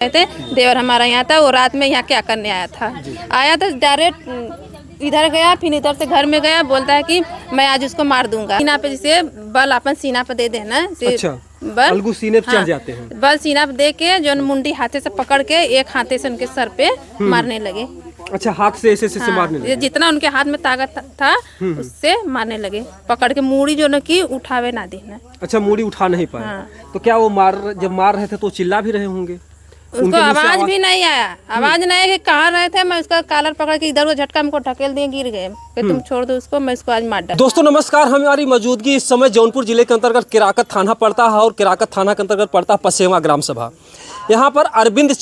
थे। देवर हमारा यहाँ था, वो रात में यहाँ क्या करने आया था। आया तो डायरेक्ट इधर गया, फिर इधर से घर में गया, बोलता है कि मैं आज उसको मार दूंगा। सीना पे जैसे बल अपन सीना पे दे देना। अच्छा, बल अलगू सीने पे चढ़ जाते हैं। बल सीना पे दे के जो मुंडी हाथे से पकड़ के एक हाथे से उनके सर पे मारने लगे। अच्छा, हाथ से ऐसे ऐसे मारने लगे। जितना उनके हाथ में ताकत था उससे मारने लगे। पकड़ के मूड़ी जो न की उठावे ना देना। अच्छा, मूड़ी उठा नहीं पाए। तो क्या वो जब मार रहे थे तो चिल्ला भी रहे होंगे? उसको आवाज भी नहीं आया। आवाज नहीं कि कहाँ रहे थे। मैं उसका कॉलर पकड़ के इधर वो झटका हमको ढकेल दिए, गिर गए कि तुम छोड़ दो उसको, मैं इसको आज मार डालूं। दोस्तों नमस्कार, हमारी मौजूदगी इस समय जौनपुर जिले के अंतर्गत केराकत थाना पड़ता है और केराकत थाना के अंतर्गत पड़ता है पसेवा ग्राम सभा। यहाँ पर अरविंद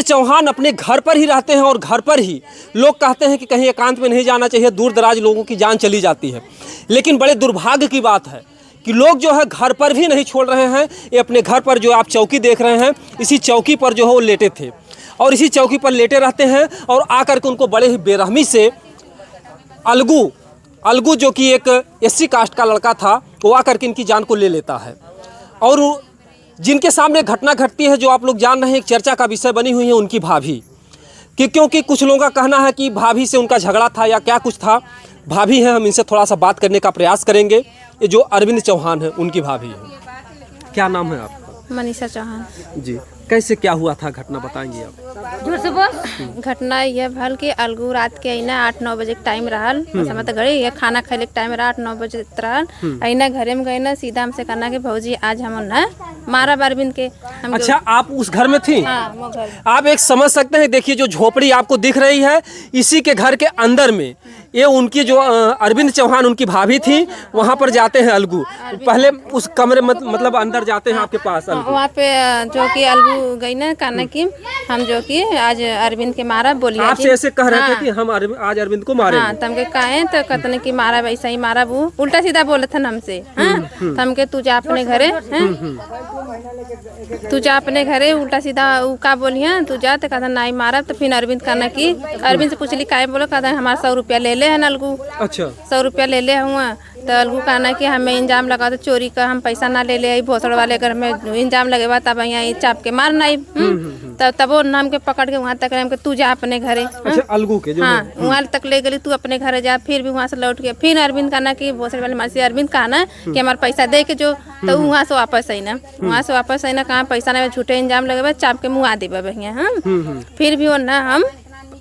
चौहान अपने घर पर ही रहते हैं और घर पर ही लोग कहते हैं कि कहीं एकांत में नहीं जाना चाहिए, दूर दराज लोगों की जान चली जाती है। लेकिन बड़े दुर्भाग्य की बात है कि लोग जो है घर पर भी नहीं छोड़ रहे हैं। ये अपने घर पर जो आप चौकी देख रहे हैं, इसी चौकी पर जो है वो लेटे थे और इसी चौकी पर लेटे रहते हैं और आकर के उनको बड़े ही बेरहमी से अलगू जो कि एक एससी कास्ट का लड़का था, वो आकर के इनकी जान को ले लेता है। और जिनके सामने घटना घटती है, जो आप लोग जान रहे हैं, एक चर्चा का विषय बनी हुई है उनकी भाभी कि, क्योंकि कुछ लोगों का कहना है कि भाभी से उनका झगड़ा था या क्या कुछ था। भाभी हैं, हम इनसे थोड़ा सा बात करने का प्रयास करेंगे। ये जो अरविंद चौहान है उनकी भाभी है। क्या नाम है आपका? मनीषा चौहान जी। कैसे क्या हुआ था घटना, बताएंगे आप? जोर से बोल। घटना यह भल कि अलगू रात के अना 8-9 बजे के टाइम रहल। मतलब घड़ी ये खाना खाने के टाइम रहा 8-9 बजे रहल। अना घरे में गए ना, सीधा हमसे कहना कि भौजी आज हम ना मारा अरविंद के। अच्छा, आप उस घर में थी? हाँ, वो घर। आप एक समझ सकते हैं, देखिए जो झोपड़ी आपको दिख रही है, इसी के घर के अंदर में ये उनकी जो अरविंद चौहान उनकी भाभी थी, वहाँ पर जाते हैं अलगू। पहले उस कमरे मतलब अंदर जाते हैं आपके पास अलगू। वहाँ पे जो कि अलगू गई ना, कहना कि हम जो कि आज अरविंद के मारा बोलिए। आपसे ऐसे कह रहे थे कि हम आज अरविंद को मारेंगे। हाँ, तमके कहे तो कहते कि मारा वैसा ही मारा। वो उल्टा सीधा बोले थे हमसे। हाँ, तमके तू जा अपने घरे, तू जा अपने घरे, उल्टा सीधा उ का बोलिए तू जा। तो कहता नहीं मारा। तो फिर अरविंद कहना कि अरविंद से पूछली काहे बोलो, कहता हमारा 100 रुपया ले है अलगू। अच्छा, 100 रुपया ले ले हुआ। तो अलगू कहना कि हमें इंजाम लगा दो चोरी का, हम पैसा ना ले ले, भोसड़ वाले घर में इंजाम लगेगा तब यहाँ चाप के मारना। तब वो नाम के पकड़ के वहाँ तक हमके तू जा अपने घरे। अच्छा, अलगू के जो हाँ, वहाँ तक ले गई, तू अपने घरे जा। फिर भी वहाँ से लौट के फिर अरविंद कहना कि भोसड़ वाले मार से अरविंद कहना कि हमारे पैसा दे के जो। तो वहाँ से वापस आई ना, कहाँ पैसा नहीं, झूठे इंजाम लगे चाप के मुँह आ देबा भैया। हम फिर भी वो ना हम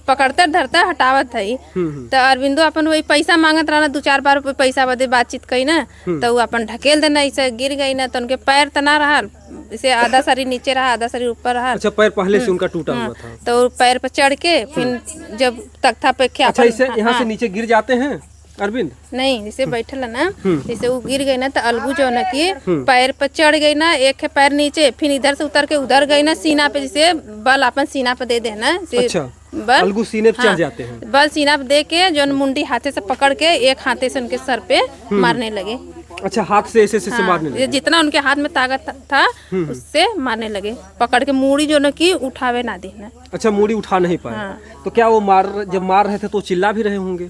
पकड़ते धरते हटावत है। तो अरविंदो अपन वही पैसा मांगत रहा, 2-4 बार पैसा बदे बातचीत कई ना। तो वो अपन ढकेल देना, ऐसे गिर गई ना। तो उनके पैर तना रहा, इसे आधा शरीर नीचे रहा, आधा शरीर ऊपर रहा। अच्छा, पैर पहले से उनका टूटा हुआ था। तो पैर पर चढ़ के फिर जब तख्ता पे क्या। अच्छा, इसे यहाँ से नीचे गिर जाते हैं अरविंद? नहीं, जैसे बैठल है ना, जैसे वो गिर गई ना, तो अलगू जो ना कि पैर पर चढ़ गई ना, एक है पैर नीचे, फिर इधर से उतर के उधर गई ना, सीना पे जैसे बल अपन सीना पे दे देना। अच्छा, अलगू सीने पे चढ़ जाते हैं। बल सीना पे दे के जो मुंडी हाथे से पकड़ के एक हाथे से उनके सर पे मारने लगे। अच्छा, हाथ से ऐसे ऐसे मारने लगे। जितना उनके हाथ में ताकत था उससे मारने लगे। पकड़ के मूड़ी जो न की उठावे ना देना। अच्छा, मूड़ी उठा नहीं पाए। तो क्या वो जब मार रहे थे तो चिल्ला भी रहे होंगे?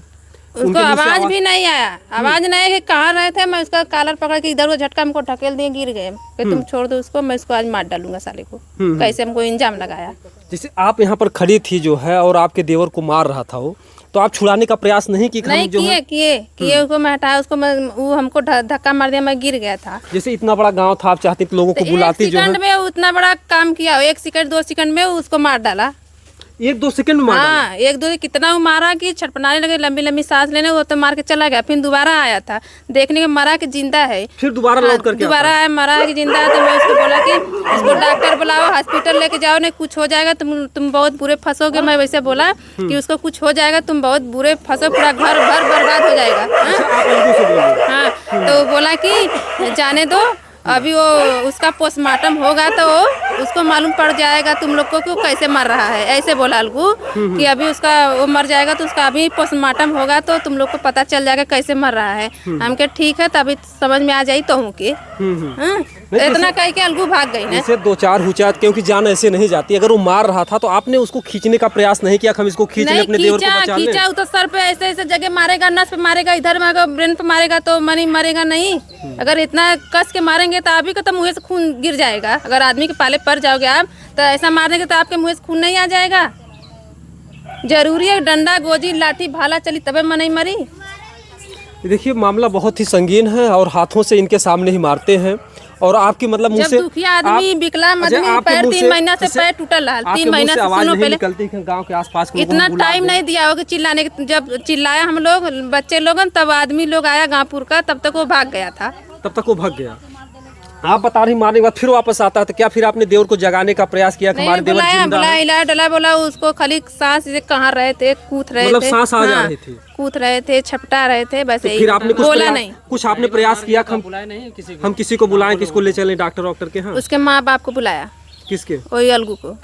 उसको आवाज भी नहीं आया। आवाज नहीं कि कहाँ रहे थे। मैं उसका कॉलर पकड़ के इधर वो झटका हमको ढकेल दिए, गिर गए कि तुम छोड़ दो उसको, मैं इसको आज मार डालूंगा साले को। कैसे हमको इंजाम लगाया। जैसे आप यहाँ पर खड़ी थी जो है और आपके देवर को मार रहा था वो, तो आप छुड़ाने का प्रयास नहीं की? नहीं किए उसको मैं हटाया, उसको मैं वो हमको धक्का मार दिया, मैं गिर गया था। जैसे इतना बड़ा गांव था, आप चाहते लोगों को बुलाती, जो है 1 सेकंड में उतना बड़ा काम किया। 1 सेकंड 2 सेकंड में उसको मार डाला। 1-2 सेकंड में मार डाला? हाँ, 1-2 कितना वो मारा कि छटपटाने लगे, लंबी लंबी सांस लेने। वो तो मार के चला गया। फिर दोबारा आया था देखने के, मरा के जिंदा है। फिर दोबारा लौट करके दोबारा आया, मरा के जिंदा है। तो मैं उसको बोला कि उसको डॉक्टर बुलाओ, हॉस्पिटल लेके जाओ, नहीं कुछ हो जाएगा तुम बहुत बुरे फंसोगे। मैं वैसे बोला कि उसको कुछ हो जाएगा, तुम बहुत बुरे फंसो, पूरा घर भर बर्बाद हो जाएगा। हाँ, तो बोला कि जाने दो, अभी वो उसका पोस्टमार्टम होगा तो उसको मालूम पड़ जाएगा तुम लोग को कि वो कैसे मर रहा है। ऐसे बोला अलगू कि अभी उसका वो मर जाएगा तो उसका अभी पोस्टमार्टम होगा तो तुम लोग को पता चल जाएगा कैसे मर रहा है। हम के ठीक है, तभी समझ में आ जाई तो हूँ कि इतना कह के अलगू भाग गई ना। इसे दो चार हुचात, क्योंकि जान ऐसे नहीं जाती। अगर वो मार रहा था तो आपने उसको खींचने का प्रयास नहीं किया कि हम इसको खींच लें, अपने देवर को बचा लें? खींचा तो सर पे ऐसे ऐसे जगह मारेगा, नस पे मारेगा, इधर मारेगा, ब्रेन पे मारेगा तो मनी मरेगा नहीं। अगर इतना कस के मारेंगे तो आप ही का तो मुँह से खून गिर जाएगा। अगर आदमी के पाले पड़ जाओगे आप तो ऐसा मारेंगे तो आपके मुँह से खून नहीं आ जाएगा। जरूरी है डंडा गोजी लाठी भाला चली तबे मन नहीं मरी। देखिए मामला बहुत ही संगीन है और हाथों से इनके सामने ही मारते हैं। और आपकी मतलब मुंह जब से दुखिया आदमी विकलांग आदमी पैर 3 महीना से पैर टूटल रहा, 3 महीना से सुनो पहले निकलती है गांव के आसपास के इतना टाइम नहीं दिया होगा चिल्लाने के। जब चिल्लाया हम लोग बच्चे लोगन तब आदमी लोग आया गांवपुर का, तब तक वो भाग गया था। तब तक वो भाग गया। आप बता रही मारने के बाद फिर वापस आता है तो क्या फिर आपने देवर को जगाने का प्रयास किया कि हमारे देवर जिंदा बुलाया है? इला डला बोला उसको खाली सांस से कहाँ रहे थे, कूद रहे मतलब थे, सांस आ जा रही थी, कूद रहे थे, छपटा रहे थे, बस यही। फिर आपने बोला नहीं। कुछ आपने प्रयास किया कि हम किसी को बुलाएं, किसको ले चलें डॉक्टर के? हाँ, उसके माँ बाप को बुलाया। किसके? वही अलगू को।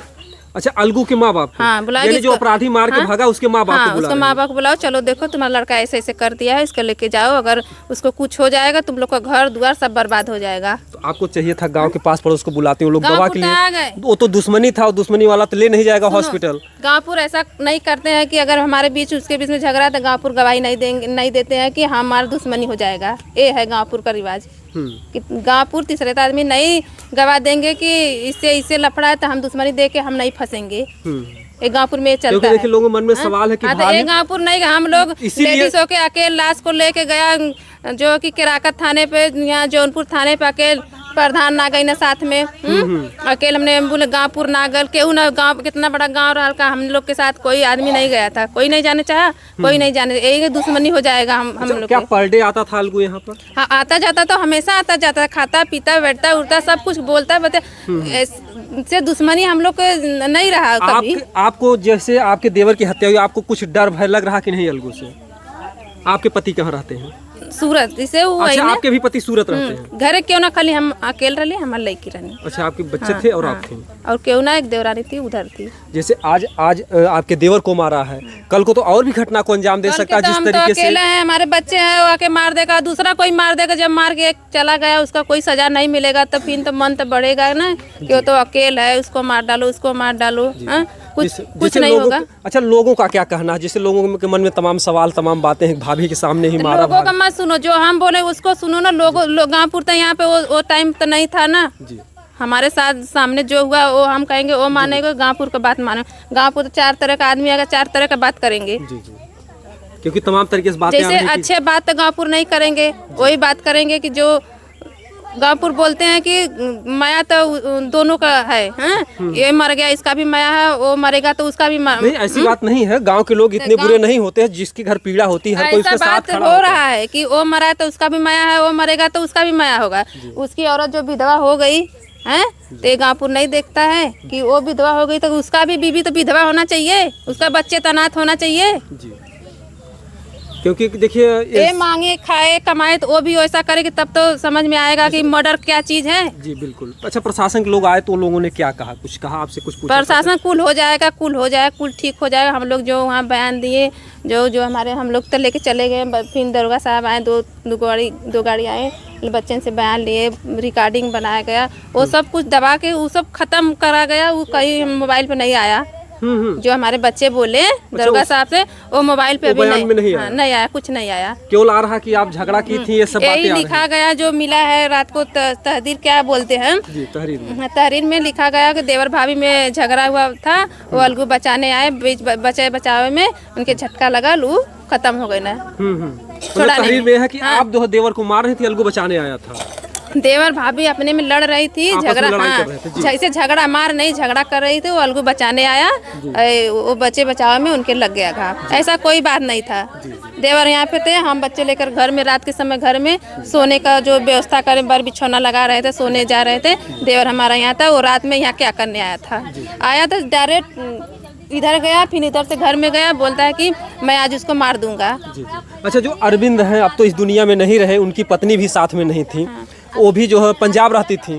अच्छा, अलगू के माँ बाप? हाँ, बुलाया। यानी जो अपराधी मार के भागा उसके माँ बाप को बुलाया? उसके माँ बाप को बुलाओ, चलो देखो तुम्हारा लड़का ऐसे ऐसे कर दिया है, इसको लेके जाओ, अगर उसको कुछ हो जाएगा तुम लोग का घर द्वार सब बर्बाद हो जाएगा। तो आपको चाहिए था गांव के पास पड़ोस को बुलाते हैं, लोग दवा के आ लिए। गए। वो तो दुश्मनी था, दुश्मनी वाला तो ले नहीं जाएगा हॉस्पिटल। गांवपुर ऐसा नहीं करते हैं कि अगर हमारे बीच उसके बीच में झगड़ा तो गांवपुर गवाही नहीं देते हैं कि हमारा दुश्मनी हो जाएगा। ये है गांवपुर का रिवाज कि गांवपुर तीसरे आदमी नहीं गवाह देंगे कि इससे लफड़ा है तो हम दुश्मनी दे के हम नहीं फंसेंगे। एक गांवपुर में चलता है। देखिए लोगों के मन में सवाल है कि ये गांवपुर नहीं, हम लोग लेडीज होके अकेले लाश को लेके गया जो कि केराकत थाने पे, यहाँ जौनपुर थाने पे अकेले प्रधान ना गई ना साथ में। अकेले हमने बोले गांवपुर ना गल केहू ना, गांव कितना बड़ा गांव रहा का, हम लोग के साथ कोई आदमी नहीं गया था, कोई नहीं जाने चाहा, कोई नहीं जाने, यही दुश्मनी हो जाएगा हम लोग। क्या पर डे आता था अलगू यहाँ पर? हाँ, आता जाता तो हमेशा आता जाता, खाता पीता बैठता उठता सब कुछ बोलता बता से दुश्मनी हम लोग को नहीं रहा कभी। आपको जैसे आपके देवर की हत्या हुई, आपको कुछ डर भय लग रहा कि नहीं अलगू से? आपके पति कहाँ रहते हैं? सूरत इसे अच्छा, आपके भी पति सूरत रहते हैं? घरे क्यों ना खाली हम अकेले रहे, हमारे लड़की रहनी। अच्छा, आपके बच्चे थे और आप थे? और क्यों ना एक देवरानी थी उधर थी। जैसे आज आपके देवर को मारा है, कल को तो और भी घटना को अंजाम दे सकता है। जिस तरीके से अकेले हैं, हमारे बच्चे हैं, वो आके मार देगा, दूसरा कोई मार देगा। जब मार के चला गया उसका कोई सजा नहीं मिलेगा तो फिर तो मन तो बढ़ेगा ना कि वो तो अकेले है, उसको मार डालो, उसको मार डालो, कुछ नहीं होगा। अच्छा, लोगों का क्या कहना है? जैसे लोगों के मन में तमाम सवाल तमाम बातें हैं, भाभी के सामने ही मारा। लोगों का मत सुनो, जो हम बोले उसको सुनो ना। लोग गाँवपुर तो यहाँ पे वो टाइम तो नहीं था ना जी। हमारे साथ सामने जो हुआ वो हम कहेंगे, वो मानेगा, गाँवपुर का बात माने। गाँवपुर तो 4 तरह का आदमी आएगा, 4 तरह का बात करेंगे जी जी। क्योंकि तमाम तरीके से बातें, जैसे अच्छे बात तो गाँवपुर नहीं करेंगे, वही बात करेंगे कि जो गाँवपुर बोलते हैं कि माया तो दोनों का है, हाँ? ये मर गया इसका भी माया है, वो मरेगा तो उसका भी नहीं, ऐसी बात नहीं है। गांव के लोग इतने बुरे नहीं होते हैं, जिसके घर पीड़ा होती है हर कोई उसके साथ खड़ा हो रहा है कि वो मरा है तो उसका भी माया है, वो मरेगा तो उसका भी माया होगा। उसकी औरत जो विधवा हो गई है तो गाँवपुर नहीं देखता है कि वो विधवा हो गई तो उसका भी बीवी तो विधवा होना चाहिए, उसका बच्चे तो अनाथ होना चाहिए। क्योंकि देखिए ये मांगे खाए कमाए तो वो भी वैसा करे कि तब तो समझ में आएगा कि मर्डर क्या चीज है। जी बिल्कुल। अच्छा, प्रशासन के लोग आए तो लोगों ने क्या कहा? कुछ कहा आपसे? कुछ पूछा? प्रशासन कुल हो जाएगा, कुल ठीक हो जाएगा। हम लोग जो वहाँ बयान दिए, जो हमारे हम लोग तो लेके चले गए, फिर दरोगा साहब आए, दो गाड़ी आए, बच्चे से बयान लिए, रिकॉर्डिंग बनाया गया, वो सब कुछ दबा के वो सब खत्म करा गया। वो कहीं मोबाइल पे नहीं आया। जो हमारे बच्चे बोले दरोगा साहब से, वो मोबाइल पे अभी नहीं आया, कुछ नहीं आया। क्यों ला रहा कि आप झगड़ा की थी? ये सब बातें यही लिखा गया जो मिला है रात को, तहरीर क्या बोलते हैं, तहरीर में लिखा गया कि देवर भाभी में झगड़ा हुआ था, वो अलगू बचाने आए, बचे बचावे में उनके झटका लगा, लू खत्म हो गई ना। तहरीर में है कि आप दो देवर को मार रही थी, अलगू बचाने आया था। देवर भाभी अपने में लड़ रही थी, झगड़ा, हाँ, इसे झगड़ा मार नहीं, झगड़ा कर रही थी, वो अलगू बचाने आया, वो बच्चे बचाव में उनके लग गया घाव। ऐसा कोई बात नहीं था। देवर यहाँ पे थे, हम बच्चे लेकर घर में, रात के समय घर में सोने का जो व्यवस्था करें, बर बिछौना लगा रहे थे, सोने जा रहे थे। देवर हमारा यहाँ था, वो रात में यहाँ क्या करने आया था डायरेक्ट इधर गया, फिर इधर से घर में गया, बोलता है कि मैं आज उसको मार दूंगा। अच्छा, जो अरविंद हैं अब तो इस दुनिया में नहीं रहे, उनकी पत्नी भी साथ में नहीं थी। वो भी जो है पंजाब रहती थी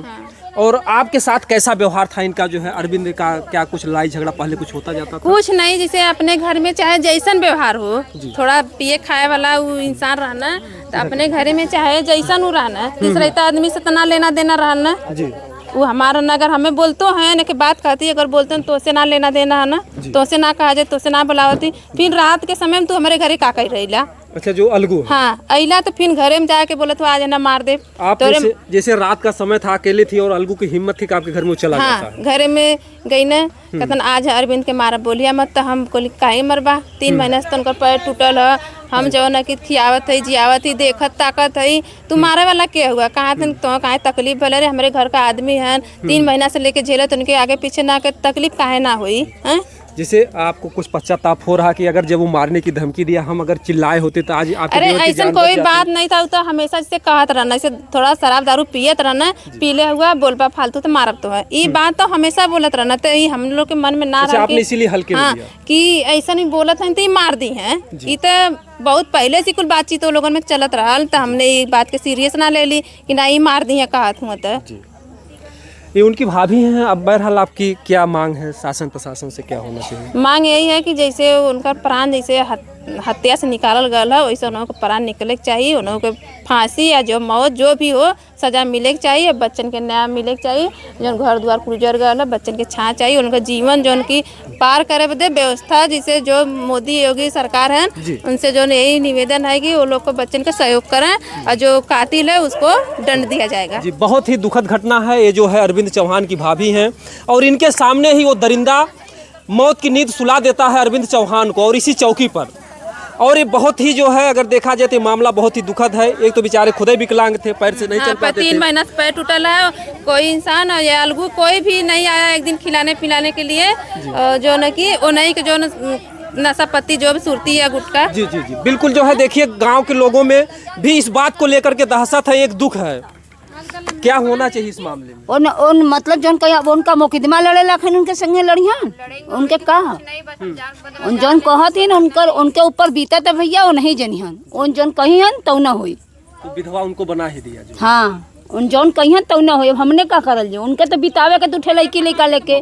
और आपके साथ कैसा व्यवहार था इनका जो है अरविंद का? क्या कुछ लड़ाई झगड़ा पहले कुछ होता जाता था? कुछ नहीं, जैसे अपने घर में चाहे जैसन व्यवहार हो, थोड़ा पिए खाए वाला वो इंसान रहना, तो अपने घर में चाहे जैसन वो रहना, तीसरे आदमी से तना लेना देना रहना जी। वो हमारा न, अगर हमें बोलतो है न कि बात कहती, अगर बोलते हैं तो से ना लेना देना है ना, तो से ना कहा जाए, तो से ना बुलावती। फिर रात के समय में तू हमारे घरे का कही रहीला। अच्छा, जो अलगू है। हाँ, अइला तो फिर घरे में जाके बोलत आज ना मार दे। आप जैसे रात का समय था, अकेले थी और अलगू की हिम्मत थी कि आपके घर में चला जाता है। घरे में गई न, कहतन आज अरविंद के मारा बोलिया मत, तो हम बोली काहे मरबा, 3 महीना से उनका पैर टूटल है, हम जो न कि खियावत है जियावत ही देखत ताकत है, तू मारे वाला क्या हुआ, कहाँ तो काहे तकलीफ भले रे, हमारे घर का आदमी है, 3 महीना से लेके झेलत, उनके आगे पीछे ना के तकलीफ काहे ना हुई है। जैसे आपको कुछ पश्चाताप हो रहा कि अगर जब वो मारने की धमकी दिया, हम अगर चिल्लाए होते तो आज आप? अरे ऐसा कोई बात नहीं था, तो हमेशा जैसे कहत रहना, जैसे थोड़ा शराब दारू पियत रहना, पीले हुआ बोलबा फालतू तो मारब तो है, ये बात तो हमेशा बोलत रहना, तो ये हम लोग के मन में ना रहा। आपने इसीलिए हल्के में लिया कि ऐसा नहीं बोलत है तो ये मार दी है, ये तो बहुत पहले से कुल बातचीत तो लोगों में चलत रहा, तो हमने ये बात के सीरियस ना ले ली कि ना ये मार दी है कहत हूँ। तो ये उनकी भाभी हैं। अब बहरहाल आपकी क्या मांग है, शासन प्रशासन से क्या होना चाहिए? मांग यही है कि जैसे उनका प्राण जैसे हत्या से निकालल गया है, वैसे उन्होंने को प्राण निकले के चाहिए, उन्होंने को फांसी या जो मौत जो भी हो सजा मिले के चाहिए, बच्चन के न्याय मिले के चाहिए, जो घर द्वार गुजर गया है बच्चन के छाँ चाहिए, उनका जीवन जो उनकी पार करे बदे व्यवस्था, जिसे जो मोदी योगी सरकार है उनसे जो यही निवेदन है कि वो लोग को बच्चन का सहयोग करें और जो कातिल है उसको दंड दिया जाएगा। जी, बहुत ही दुखद घटना है। ये जो है अरविंद चौहान की भाभी हैं और इनके सामने ही वो दरिंदा मौत की नींद सुला देता है अरविंद चौहान को, और इसी चौकी पर। और ये बहुत ही जो है अगर देखा जाए तो मामला बहुत ही दुखद है। एक तो बेचारे खुद ही विकलांग थे, पैर से नहीं चल पाते थे। 3 महीना से पैर टूटल है, कोई इंसान या अलगू कोई भी नहीं आया एक दिन खिलाने पिलाने के लिए, जो न कि वो नहीं कि जो नशा पत्ती जो भी सुरती है गुटका। जी जी जी बिल्कुल जो है देखिए गांव के लोगों में भी इस बात को लेकर के दहशत है, एक दुख है। क्या होना चाहिए इस मामले में? उन मतलब जौन कहा उनका मुकदमा लड़े लखन उनके संगे लड़ियन उनके कहा उन जौन कहथिन उनकर उनके ऊपर बीता तो भैया वो नहीं जनिहन, उन जौन कहिहन तो ना होई, तो विधवा उनको बना ही दिया जो। हाँ, उन जौन कहिहन तो ना होई, हमने का करल जो उनके तो बितावे के तू लड़की लड़का लेके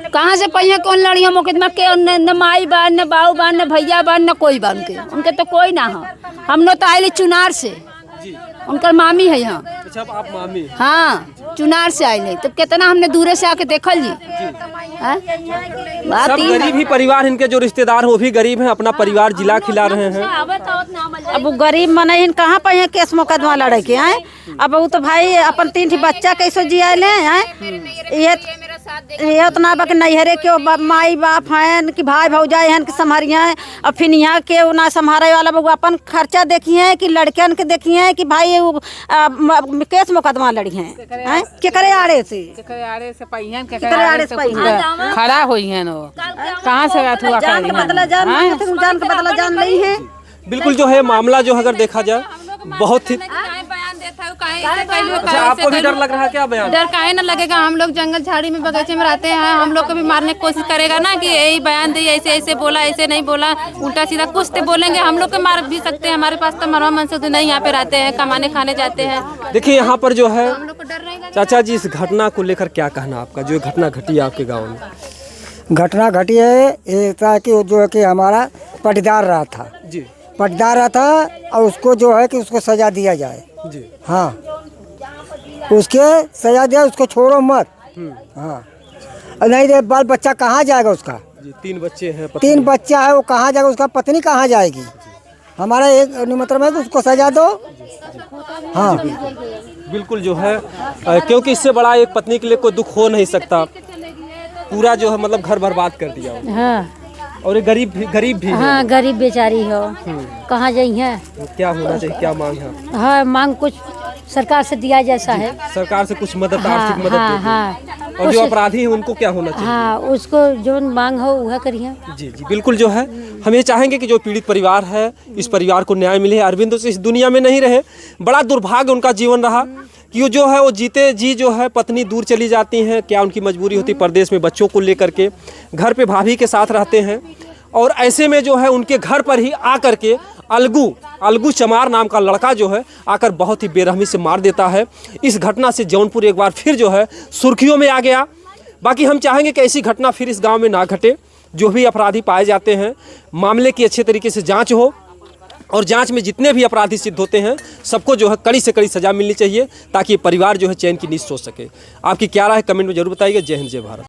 कहाँ से पहिया कौन लड़िया मुकदमा के, न माई बा न बाऊ बा न भैया बा न कोई बा, उनके तो कोई ना हो। हम लोग तो आये चुनार से, उनकर मामी है यहाँ। अच्छा, आप मामी? हाँ, चुनार से आये, तो कितना हमने दूरे से आके देखल जी। सब गरीब ही परिवार, इनके जो रिश्तेदार वो भी गरीब हैं, अपना परिवार जिला खिला रहे हैं। अब वो गरीब मन कहाँ पे केस मुकदमा लड़े के हैं। अब वो तो भाई अपन 3 बच्चा कैसे जिया ले हैं, ये उतना बक नैहरे के माई बाप हैं कि भाई भौजाई हैं कि संभारिया हैं, और फिर यहाँ के ना संभारे वाला बबू अपन खर्चा देखी है कि लड़कियन के देखी है कि भाई केस मुकदमा लड़ी हैं केकरे आड़े से पहियन खड़ा हुई है वो कहाँ से जान के बदला जान नहीं है। बिल्कुल जो है मामला जो अगर देखा जाए बहुत ही आपको भी डर लग रहा है क्या? बयान डर काहे ना लगेगा, हम लोग जंगल झाड़ी में बगीचे में रहते हैं, हम लोग को भी मारने की कोशिश करेगा ना कि यही बयान दे, ऐसे ऐसे बोला ऐसे नहीं बोला, उल्टा सीधा कुछ तो बोलेंगे, हम लोग को मार भी सकते हैं। हमारे पास तो मरवा मनसूद नहीं, यहाँ पे रहते हैं, कमाने खाने जाते हैं। देखिए यहाँ पर जो है चाचा जी, इस घटना को लेकर क्या कहना आपका, जो घटना घटी है आपके गाँव में? घटना घटी है ऐसा कि जो है कि हमारा पटदार रहा था जी, पटदार रहा था और उसको जो है कि उसको सजा दिया जाए जी। हाँ, उसके सजा दिया, उसको छोड़ो मत। हाँ, नहीं रे बाल बच्चा कहाँ जाएगा उसका? जी, 3 बच्चे हैं, 3 बच्चा है, वो कहाँ जाएगा? उसका पत्नी कहाँ जाएगी? हमारा एक मतलब है कि उसको सजा दो। हाँ बिल्कुल जो है क्योंकि इससे बड़ा एक पत्नी के लिए कोई दुख हो नहीं सकता। पूरा जो है मतलब घर बर्बाद कर दिया। हाँ, और ये गरीब भी हाँ है। गरीब बेचारी हो, कहाँ जाई है? क्या होना चाहिए, क्या मांग है? हाँ, मांग कुछ सरकार से दिया जैसा है, सरकार से कुछ मदद, हाँ, आर्थिक मदद हाँ, देती हाँ, और जो अपराधी हैं उनको क्या होना चाहिए? हाँ, उसको जो मांग हो वह करिए। जी जी बिल्कुल जो है हम ये चाहेंगे कि जो पीड़ित परिवार है इस परिवार को न्याय मिले। अरविंद इस दुनिया में नहीं रहे, बड़ा दुर्भाग्य उनका जीवन रहा कि वो जो है वो जीते जी जो है पत्नी दूर चली जाती हैं, क्या उनकी मजबूरी होती परदेश में बच्चों को लेकर के, घर पे भाभी के साथ रहते हैं और ऐसे में जो है उनके घर पर ही आकर के अलगू चमार नाम का लड़का जो है आकर बहुत ही बेरहमी से मार देता है। इस घटना से जौनपुर एक बार फिर जो है सुर्खियों में आ गया। बाकी हम चाहेंगे कि ऐसी घटना फिर इस गांव में ना घटे। जो भी अपराधी पाए जाते हैं मामले की अच्छे तरीके से जांच हो और जांच में जितने भी अपराधी सिद्ध होते हैं सबको जो है कड़ी से कड़ी सजा मिलनी चाहिए ताकि परिवार जो है चैन की नींद सो सके। आपकी क्या राय है कमेंट में जरूर बताइएगा। जय हिंद जय भारत।